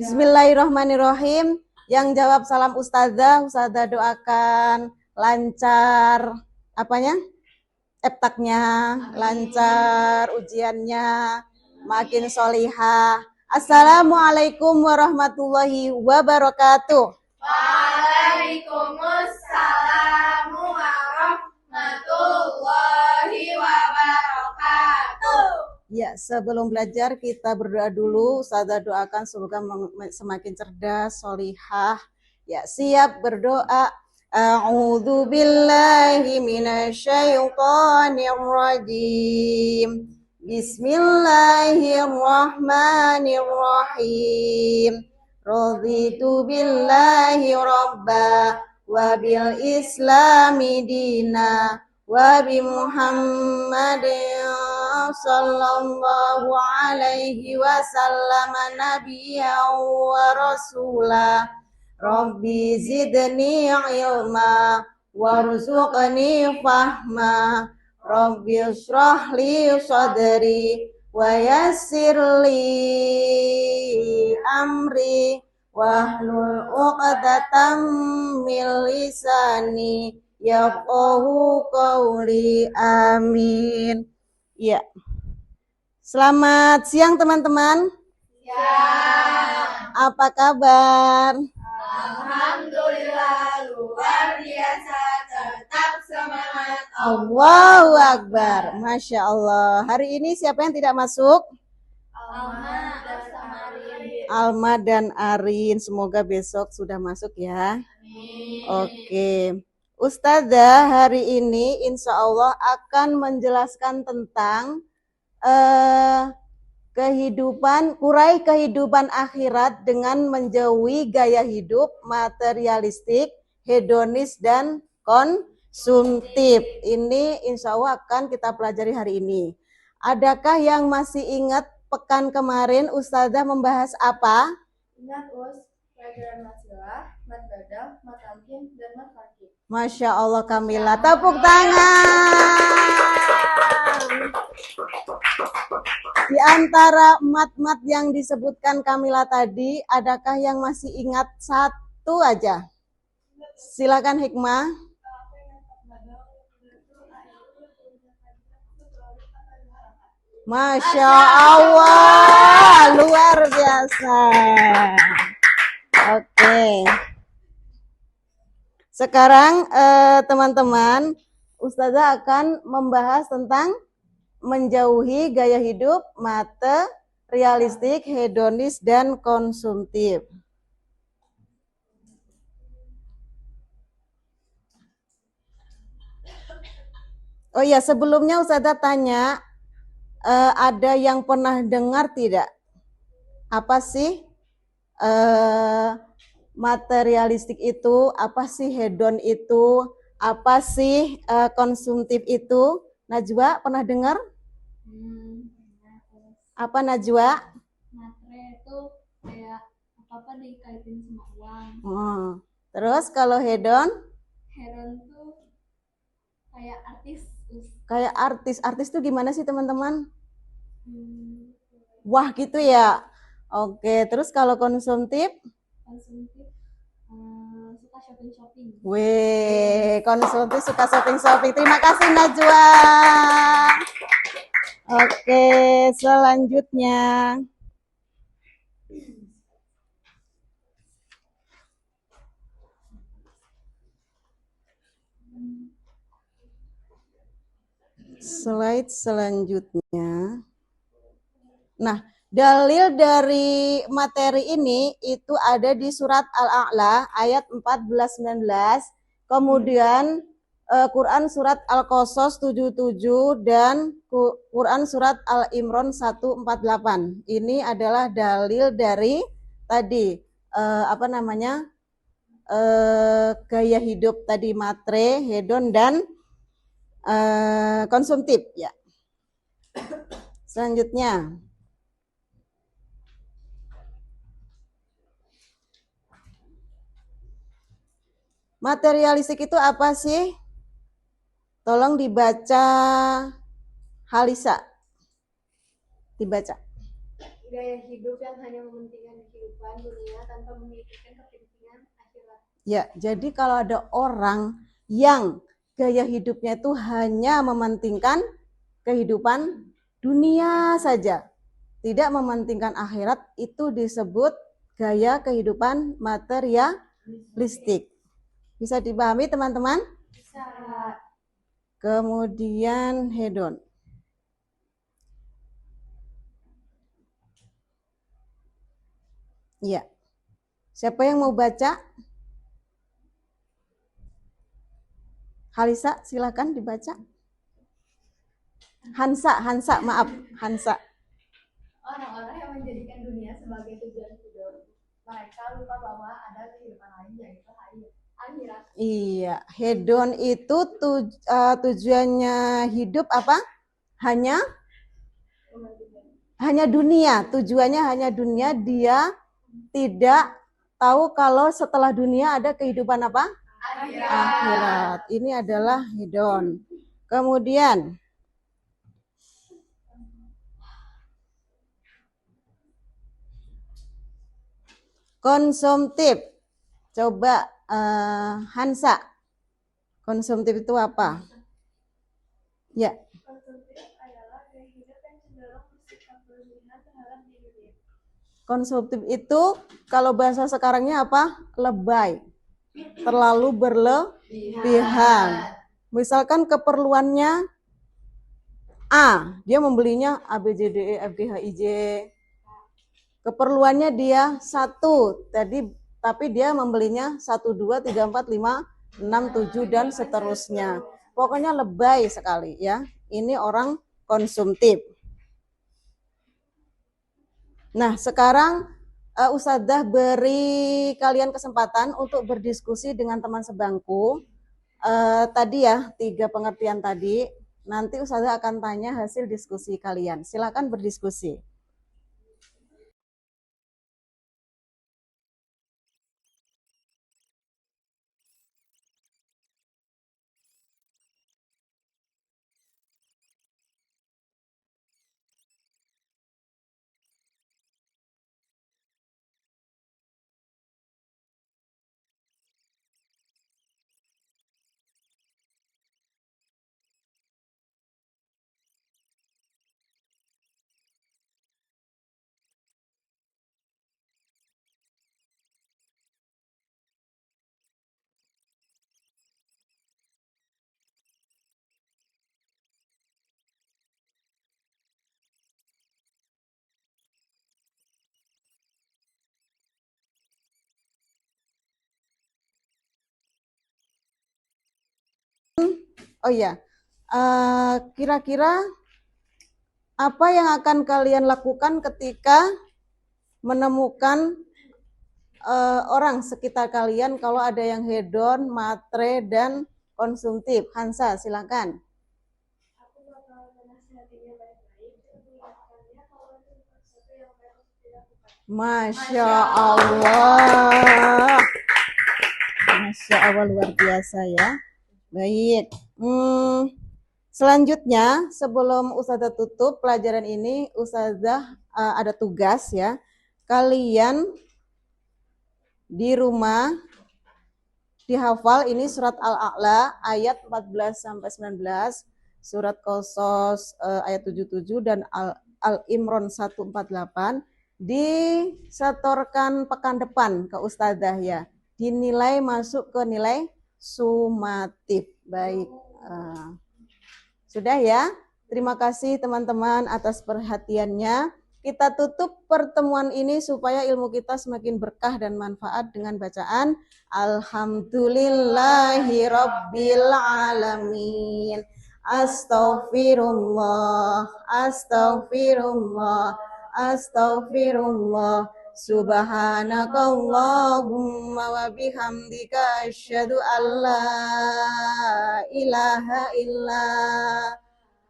Bismillahirrahmanirrahim. Yang jawab salam ustazah doakan lancar apanya? Eptaknya, lancar ujiannya, makin solihah. Assalamualaikum warahmatullahi wabarakatuh. Waalaikumsalam warahmatullahi wabarakatuh. Ya, sebelum belajar kita berdoa dulu. Ustazah doakan semoga semakin cerdas, solihah. Ya, siap berdoa. A'udzu billahi minasyaitonir rajim. Bismillahirrahmanirrahim. Raditu billahi rabba wa bil islami dina wa bi Muhammadin sallallahu alaihi wasallam nabiyyan wa rasula. Rabbi zidni ilma warzuqni fahma. Rabbi ishrah li sadri wa yassir li amri wahlul 'uqdatam min lisani yafqahu qawli. Amin. Ya. Selamat siang teman-teman. Siang. Apa kabar? Alhamdulillah luar biasa, tetap semangat. Allahu Akbar. Masya Allah. Hari ini siapa yang tidak masuk? Alma dan Arin. Semoga besok sudah masuk ya. Amin. Oke. Ustazah hari ini insya Allah akan menjelaskan tentang kehidupan akhirat dengan menjauhi gaya hidup materialistik, hedonis dan konsumtif. Ini insya Allah akan kita pelajari hari ini. Adakah yang masih ingat pekan kemarin Ustazah membahas apa? Ingat pelajaran masilah, mat badal, mat talqin, dan mat fakih. Masya Allah Kamila, tepuk tangan. Di antara mat-mat yang disebutkan Kamila tadi, adakah yang masih ingat satu aja? Silakan Hikmah. Masya Allah, luar biasa. Oke. Sekarang teman-teman, Ustazah akan membahas tentang menjauhi gaya hidup materialistik, hedonis, dan konsumtif. Oh iya, sebelumnya Ustazah tanya, ada yang pernah dengar tidak? Apa sih materialistik itu? Apa sih hedon itu? Apa sih konsumtif itu? Najwa pernah dengar? Apa Najwa? Matre itu kayak apa-apa dikaitin sama uang. Terus kalau hedon? Hedon tuh kayak artis. Kayak artis. Artis tuh gimana sih teman-teman? Wah gitu ya. Oke, terus kalau konsumtif? Konsumtif suka shopping-shopping. Weh, konsumtif suka shopping-shopping. Terima kasih Najwa. Oke, selanjutnya. Slide selanjutnya. Nah, dalil dari materi ini itu ada di surat Al-A'la ayat 14-19. Kemudian Quran surat Al-Qasas 77 dan Quran surat Al-Imran 148. Ini adalah dalil dari tadi gaya hidup tadi matre, hedon dan konsumtif ya. Selanjutnya. Materialistik itu apa sih? Tolong dibaca Halisa. Dibaca. Gaya hidup yang hanya mementingkan kehidupan kehidupan dunia tanpa memikirkan kepentingan akhirat. Ya, jadi kalau ada orang yang gaya hidupnya itu hanya mementingkan kehidupan dunia saja, tidak mementingkan akhirat, itu disebut gaya kehidupan materialistik. Bisa dipahami teman-teman? Bisa. Kemudian hedon. Ya. Siapa yang mau baca? Halisa, silakan dibaca. Hansa, maaf, Hansa. Orang-orang yang menjadikan dunia sebagai tujuan hidup, mereka lupa bahwa ada kehidupan lain yaitu akhirat. Iya, hedon itu tujuannya hidup apa? Hanya dunia, tujuannya hanya dunia, dia tidak tahu kalau setelah dunia ada kehidupan apa? Akhirat. Ini adalah hedon. Kemudian konsumtif. Coba Hansa. Konsumtif itu apa? Ya. Konsumtif adalah gaya hidup yang cenderung bersikap berlebihan terhadap diri. Konsumtif itu kalau bahasa sekarangnya apa? Lebay. Terlalu berlebihan. Misalkan keperluannya A, dia membelinya A, B, C, D, E, F, G, H, I, J. Keperluannya dia 1, tapi dia membelinya 1, 2, 3, 4, 5, 6, 7 dan seterusnya. Pokoknya lebay sekali ya. Ini orang konsumtif. Nah, sekarang Ustadzah beri kalian kesempatan untuk berdiskusi dengan teman sebangku. Tadi ya, 3 pengertian tadi. Nanti Ustadzah akan tanya hasil diskusi kalian. Silakan berdiskusi. Oh iya, kira-kira apa yang akan kalian lakukan ketika menemukan orang sekitar kalian kalau ada yang hedon, matre, dan konsumtif? Hansa, silakan. Aku bakal menasihatinya baik-baik dan mengingatkannya kalau itu sesuatu yang harus dilakukan. Masya Allah. Masya Allah, luar biasa ya. Baik. Selanjutnya, sebelum Ustazah tutup pelajaran ini, Ustazah ada tugas ya. Kalian di rumah dihafal ini surat Al-A'la ayat 14 sampai 19, surat Qasas ayat 77 dan Al-Imran 148 disetorkan pekan depan ke Ustazah ya. Dinilai masuk ke nilai sumatif. Baik. Sudah ya. Terima kasih teman-teman atas perhatiannya. Kita tutup pertemuan ini supaya ilmu kita semakin berkah dan manfaat dengan bacaan Alhamdulillahirabbil alamin. Astaghfirullah, astaghfirullah, astaghfirullah. Subhanakallahumma wa bihamdika asyhadu an la ilaha illa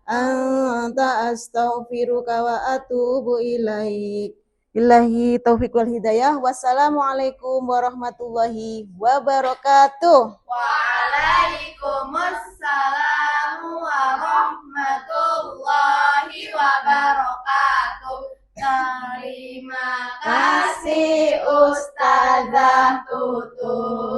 anta astaghfiruka wa atubu ilaik. Billahi taufiq wal hidayah. Wassalamualaikum warahmatullahi wabarakatuh. Waalaikumsalam warahmatullahi wabarakatuh. Terima kasih Ustazah Tutut.